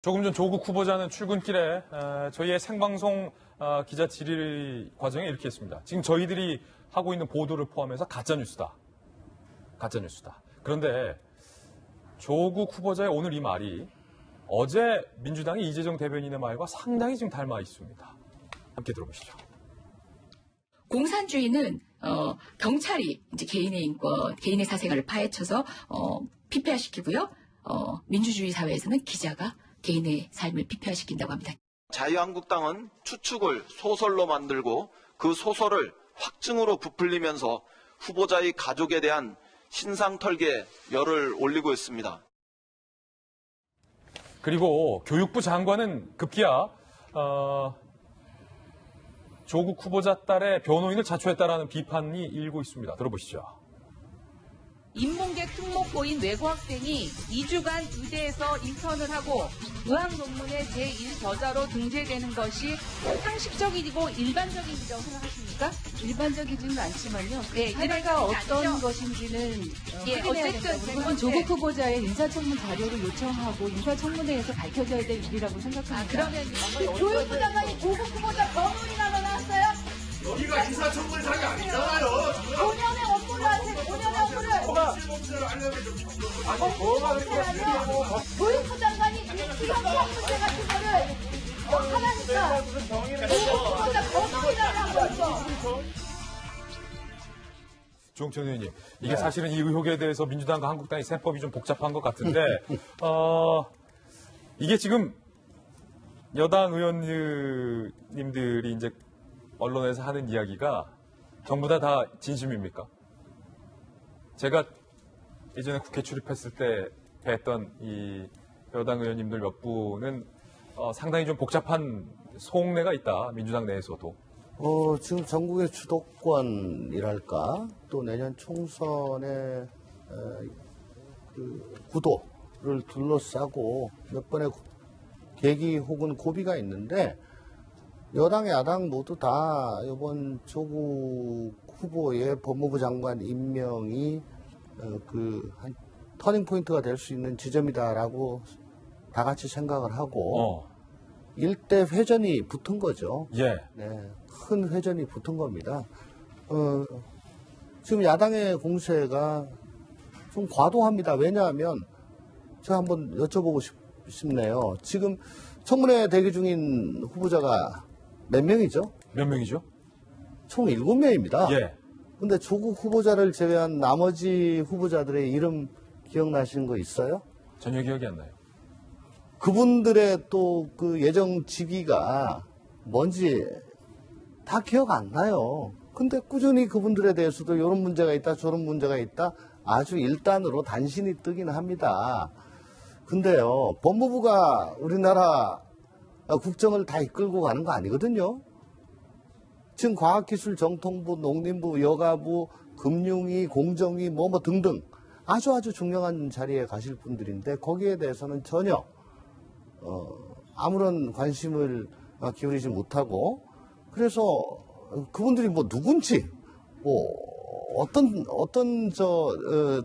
조금 전 조국 후보자는 출근길에 저희의 생방송 기자 질의 과정에 이렇게 했습니다. 지금 저희들이 하고 있는 보도를 포함해서 가짜뉴스다. 가짜뉴스다. 그런데 조국 후보자의 오늘 이 말이 어제 민주당의 이재정 대변인의 말과 상당히 지금 닮아 있습니다. 함께 들어보시죠. 공산주의는 경찰이 이제 개인의 인권, 개인의 사생활을 파헤쳐서 피폐화시키고요. 민주주의 사회에서는 기자가 개인의 삶을 피폐화시킨다고 합니다. 자유한국당은 추측을 소설로 만들고 그 소설을 확증으로 부풀리면서 후보자의 가족에 대한 신상털기에 열을 올리고 있습니다. 그리고 교육부 장관은 급기야 조국 후보자 딸의 변호인을 자초했다라는 비판이 일고 있습니다. 들어보시죠. 인문계 특목고인 외고학생이 2주간 의대에서 인턴을 하고 의학 논문의 제1저자로 등재되는 것이 상식적이고 일반적이라고 생각하십니까? 일반적이지는 않지만요. 네, 사례가 어떤 아니죠. 것인지는 예, 확인해야 어쨌든 된다고. 네 그건 조국 후보자의 인사청문 자료를 요청하고 인사청문회에서 밝혀져야 될 일이라고 생각합니다. 그러면 교육부 장관이 조국 후보자 변호인하러 나왔어요? 여기가 인사청문회장이 아니잖아요. 5년의 업무를 하세요. 5년의 업무를. 교육부 장관이 이 기성성 문제 같은 거를 하라니까 조국 후보자 변호인하라고 했어. 조홍천 의원님, 이게 사실은 이 의혹에 대해서 민주당과 한국당의 셈법이 좀 복잡한 것 같은데, 이게 지금 여당 의원님들이 이제 언론에서 하는 이야기가 전부 다 진심입니까? 제가 예전에 국회 출입했을 때 뵀던 이 여당 의원님들 몇 분은 상당히 좀 복잡한 속내가 있다, 민주당 내에서도. 지금 전국의 주도권이랄까, 또 내년 총선의 그 구도를 둘러싸고 몇 번의 계기 혹은 고비가 있는데, 여당, 야당 모두 다 이번 조국 후보의 법무부 장관 임명이 한 터닝 포인트가 될 수 있는 지점이다라고 다 같이 생각을 하고 일대 회전이 붙은 거죠. 예. 네, 큰 회전이 붙은 겁니다. 지금 야당의 공세가 좀 과도합니다. 왜냐하면 제가 한번 여쭤보고 싶네요. 지금 청문회 대기 중인 후보자가 몇 명이죠? 몇 명이죠? 총 7명입니다. 예. 근데 조국 후보자를 제외한 나머지 후보자들의 이름 기억나시는 거 있어요? 전혀 기억이 안 나요. 그분들의 또 그 예정 직위가 뭔지 다 기억 안 나요. 근데 꾸준히 그분들에 대해서도 이런 문제가 있다, 저런 문제가 있다, 아주 일단으로 단신이 뜨긴 합니다. 근데요, 법무부가 우리나라 국정을 다 이끌고 가는 거 아니거든요. 지금 과학기술정통부, 농림부, 여가부, 금융위, 공정위 뭐 등등 아주 중요한 자리에 가실 분들인데 거기에 대해서는 전혀 아무런 관심을 기울이지 못하고, 그래서 그분들이 뭐 누군지, 어떤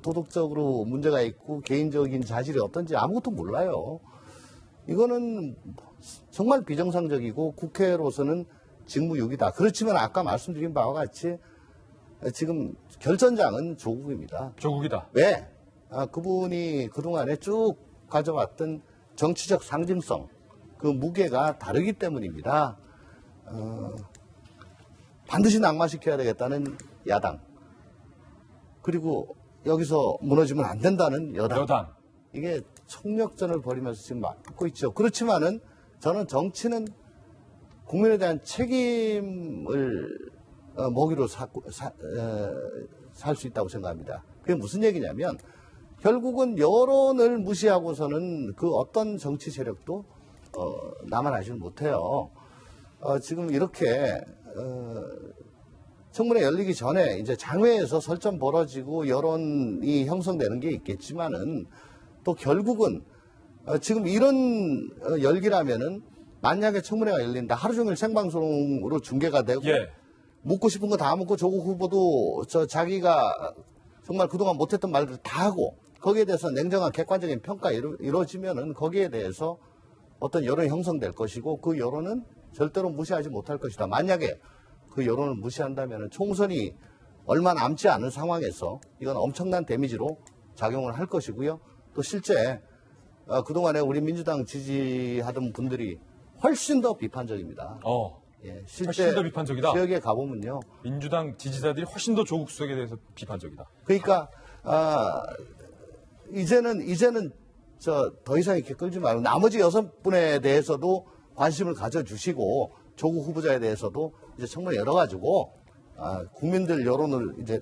도덕적으로 문제가 있고 개인적인 자질이 어떤지 아무것도 몰라요. 이거는 정말 비정상적이고 국회로서는 직무유기다. 그렇지만 아까 말씀드린 바와 같이 지금 결전장은 조국입니다. 조국이다. 왜? 그분이 그동안에 쭉 가져왔던 정치적 상징성, 그 무게가 다르기 때문입니다. 반드시 낙마시켜야 되겠다는 야당. 그리고 여기서 무너지면 안 된다는 여당. 이게 총력전을 벌이면서 지금 맞고 있죠. 그렇지만은 저는 정치는 국민에 대한 책임을 먹이로 살 수 있다고 생각합니다. 그게 무슨 얘기냐면 결국은 여론을 무시하고서는 그 어떤 정치 세력도 남아나지는 못해요. 지금 이렇게 청문회 열리기 전에 이제 장외에서 설전 벌어지고 여론이 형성되는 게 있겠지만은 또 결국은 지금 이런 열기라면은 만약에 청문회가 열린다, 하루 종일 생방송으로 중계가 되고 묻고 싶은 거 다 묻고 조국 후보도 자기가 정말 그동안 못했던 말들 다 하고 거기에 대해서 냉정한 객관적인 평가 이루어지면은 거기에 대해서 어떤 여론이 형성될 것이고 그 여론은 절대로 무시하지 못할 것이다. 만약에 그 여론을 무시한다면 총선이 얼마 남지 않은 상황에서 이건 엄청난 데미지로 작용을 할 것이고요. 또 실제 그동안에 우리 민주당 지지하던 분들이 훨씬 더 비판적입니다. 예, 실제 훨씬 더 비판적이다. 지역에 가보면요. 민주당 지지자들이 훨씬 더 조국 수석에 대해서 비판적이다. 그러니까 이제는 더 이상 이렇게 끌지 말고 나머지 6분에 대해서도 관심을 가져주시고 조국 후보자에 대해서도 이제 청문회 열어가지고 국민들 여론을 이제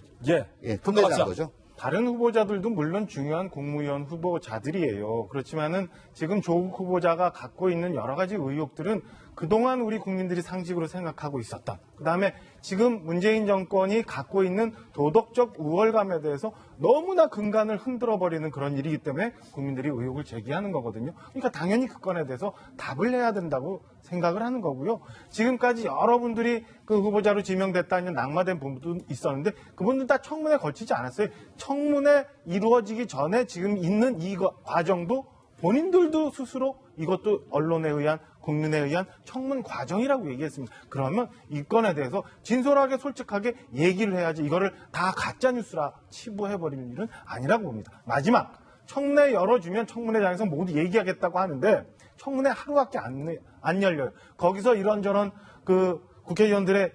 끝내자는 거죠. 다른 후보자들도 물론 중요한 국무위원 후보자들이에요. 그렇지만은 지금 조국 후보자가 갖고 있는 여러 가지 의혹들은 그동안 우리 국민들이 상식으로 생각하고 있었던, 그다음에 지금 문재인 정권이 갖고 있는 도덕적 우월감에 대해서 너무나 근간을 흔들어버리는 그런 일이기 때문에 국민들이 의혹을 제기하는 거거든요. 그러니까 당연히 그 건에 대해서 답을 해야 된다고 생각을 하는 거고요. 지금까지 여러분들이 그 후보자로 지명됐다는 낙마된 분도 있었는데 그분들 다 청문회 거치지 않았어요. 청문회 이루어지기 전에 지금 있는 이 과정도 본인들도 스스로 이것도 언론에 의한 국민에 의한 청문 과정이라고 얘기했습니다. 그러면 이 건에 대해서 진솔하게 솔직하게 얘기를 해야지 이거를 다 가짜뉴스라 치부해버리는 일은 아니라고 봅니다. 마지막, 청문회 열어주면 청문회장에서 모두 얘기하겠다고 하는데 청문회 하루밖에 안 열려요. 거기서 이런저런 그 국회의원들의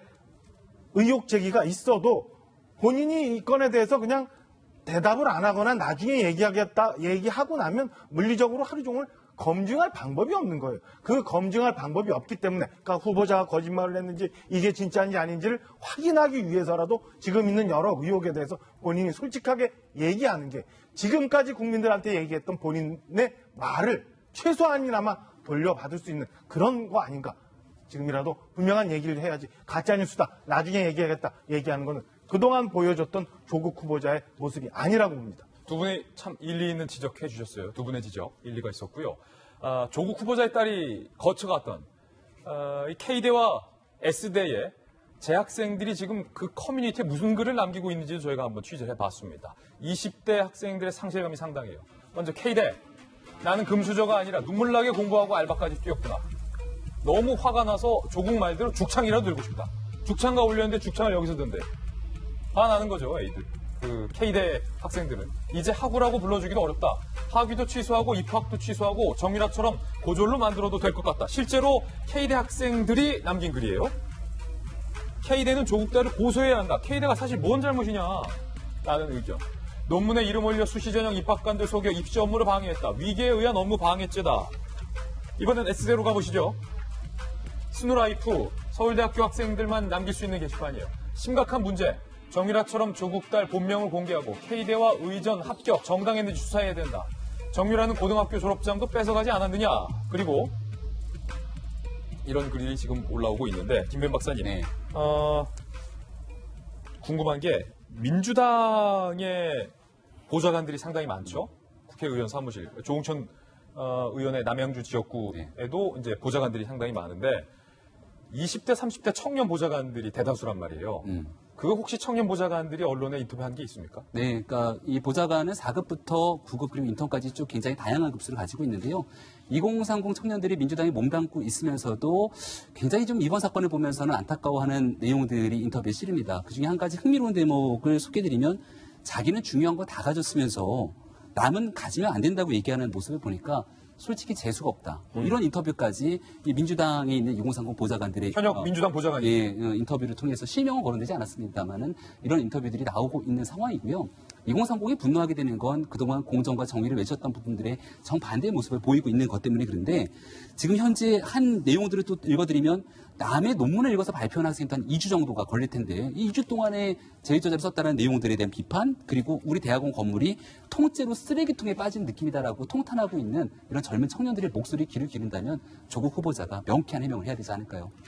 의혹 제기가 있어도 본인이 이 건에 대해서 그냥 대답을 안 하거나 나중에 얘기하고 나면 물리적으로 하루 종일 검증할 방법이 없는 거예요. 그 검증할 방법이 없기 때문에, 그러니까 후보자가 거짓말을 했는지 이게 진짜인지 아닌지를 확인하기 위해서라도 지금 있는 여러 의혹에 대해서 본인이 솔직하게 얘기하는 게 지금까지 국민들한테 얘기했던 본인의 말을 최소한이나마 돌려받을 수 있는 그런 거 아닌가. 지금이라도 분명한 얘기를 해야지 가짜뉴스다, 나중에 얘기하겠다 얘기하는 거는 그동안 보여줬던 조국 후보자의 모습이 아니라고 봅니다. 두 분이 참 일리 있는 지적해 주셨어요. 두 분의 지적, 일리가 있었고요. 조국 후보자의 딸이 거쳐갔던 이 K대와 S대의 재학생들이 지금 그 커뮤니티에 무슨 글을 남기고 있는지 저희가 한번 취재를 해봤습니다. 20대 학생들의 상실감이 상당해요. 먼저 K대, 나는 금수저가 아니라 눈물나게 공부하고 알바까지 뛰었구나. 너무 화가 나서 조국 말대로 죽창이라도 들고 싶다. 죽창가 올렸는데 죽창을 여기서 든대. 화나는 거죠, 애들. 그 K대 학생들은 이제 학우라고 불러주기도 어렵다. 학위도 취소하고 입학도 취소하고 정유라처럼 고졸로 만들어도 될 것 같다. 실제로 K대 학생들이 남긴 글이에요. K대는 조국대를 고소해야 한다. K대가 사실 뭔 잘못이냐 라는 의견. 논문에 이름 올려 수시 전형 입학관들 속여 입시 업무를 방해했다. 위계에 의한 업무 방해죄다. 이번엔 S대로 가보시죠. 스누라이프 서울대학교 학생들만 남길 수 있는 게시판이에요. 심각한 문제. 정유라처럼 조국 딸 본명을 공개하고 K대와 의전, 합격, 정당했는지 수사해야 된다. 정유라는 고등학교 졸업장도 뺏어가지 않았느냐. 그리고 이런 글이 지금 올라오고 있는데 김변 박사님, 궁금한 게 민주당의 보좌관들이 상당히 많죠. 국회의원 사무실, 조홍천 의원의 남양주 지역구에도 이제 보좌관들이 상당히 많은데 20대, 30대 청년 보좌관들이 대다수란 말이에요. 그 혹시 청년 보좌관들이 언론에 인터뷰한 게 있습니까? 네, 그러니까 이 보좌관은 4급부터 9급 그리고 인턴까지 쭉 굉장히 다양한 급수를 가지고 있는데요. 2030 청년들이 민주당에 몸담고 있으면서도 굉장히 좀 이번 사건을 보면서는 안타까워하는 내용들이 인터뷰에 실립니다. 그중에 한 가지 흥미로운 대목을 소개해드리면 자기는 중요한 거 다 가졌으면서 남은 가지면 안 된다고 얘기하는 모습을 보니까 솔직히 재수가 없다. 이런 인터뷰까지 이 민주당에 있는 2030 보좌관들의 현역 민주당 보좌관이 인터뷰를 통해서 실명은 거론되지 않았습니다만은 이런 인터뷰들이 나오고 있는 상황이고요. 2030이 분노하게 되는 건 그동안 공정과 정의를 외쳤던 부분들의 정반대의 모습을 보이고 있는 것 때문에 그런데 지금 현재 한 내용들을 또 읽어드리면 남의 논문을 읽어서 발표한 학생도 한 2주 정도가 걸릴 텐데 이 2주 동안에 제일저자를 썼다는 내용들에 대한 비판 그리고 우리 대학원 건물이 통째로 쓰레기통에 빠진 느낌이다라고 통탄하고 있는 이런 젊은 청년들의 목소리 귀를 기른다면 조국 후보자가 명쾌한 해명을 해야 되지 않을까요?